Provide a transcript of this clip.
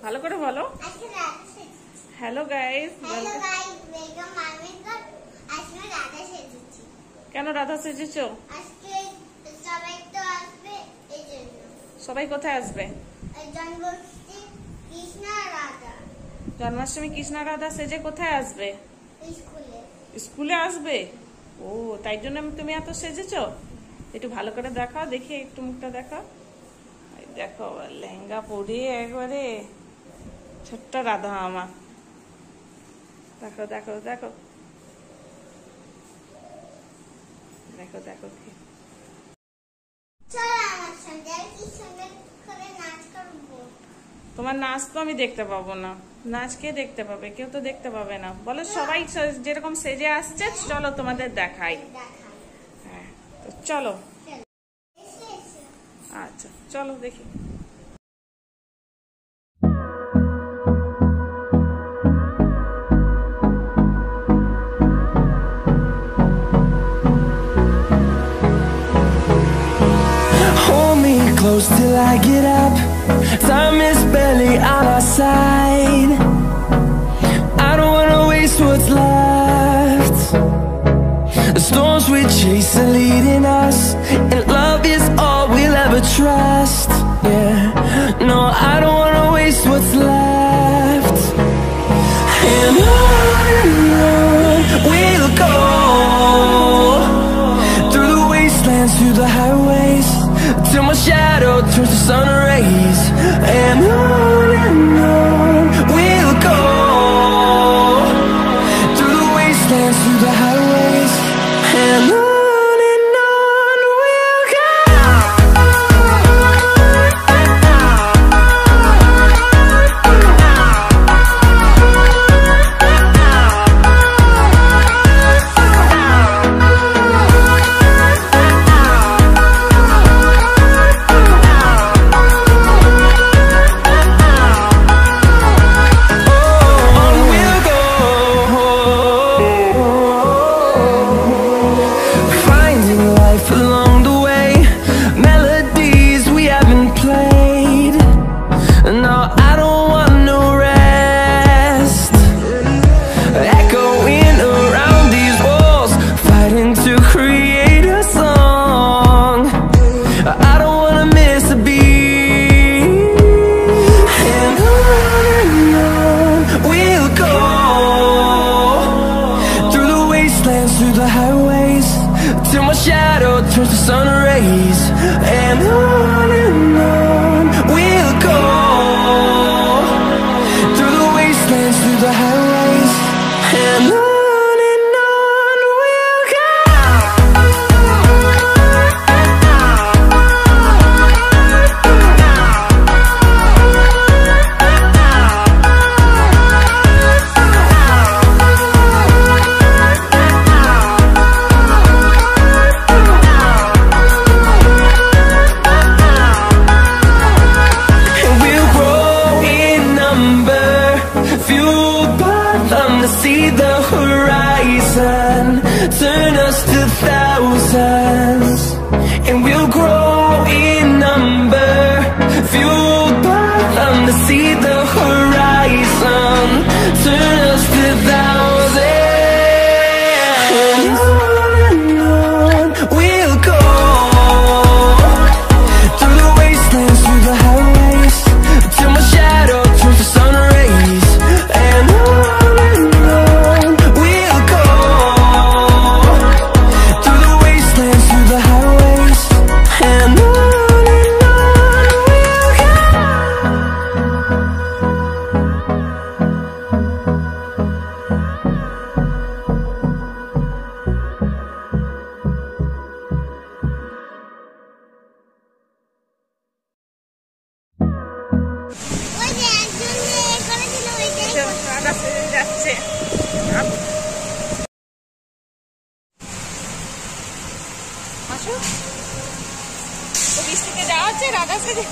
ভালো করে বলো। হ্যালো গাইস, কেন রাধা সেজেছো? সবাই কোথায় আসবে? জন্মাষ্টমী কৃষ্ণ রাধা সেজে কোথায় আসবে? স্কুলে আসবে। ও, তাই জন্য তুমি এত সেজেছো। একটু ভালো করে দেখাও, দেখি একটু মুখটা দেখাও। দেখো লেহেঙ্গা পরে একবারে ছোট্ট রাধা আমার। দেখো দেখো দেখো দেখো দেখো তোমার নাচ তো আমি দেখতে পাবো না। নাচ কে দেখতে পাবে? কেউ তো দেখতে পাবে না। বলো সবাই যেরকম সেজে আসছে, চলো তোমাদের দেখাই। হ্যাঁ, তো চলো। আচ্ছা চলো দেখি। Close till I get up. Time is barely on our side. I don't wanna waste what's left. The storms we chase are leading us, and love is all we'll ever trust. Yeah, no, I don't wanna waste what's left. And on we'll go, through the wastelands, through the highways, till my shadow turns to sun rays. And on we'll go, through the wastelands, through the highways. And on we'll go. Through the highways, till my shadow turns to sun rays. And on we'll go, through the wastelands, through the highways. And on we'll go. See the horizon, turn us to thousands, and we'll grow in number, fueled by them. To see the horizon, turn us to thousands. And on we'll go, through the wastelands, through the highways, till my shadow turns to sun rays. And যাচ্ছে আসো, তো বৃষ্টিতে যাওয়া হচ্ছে রাধা সেজে।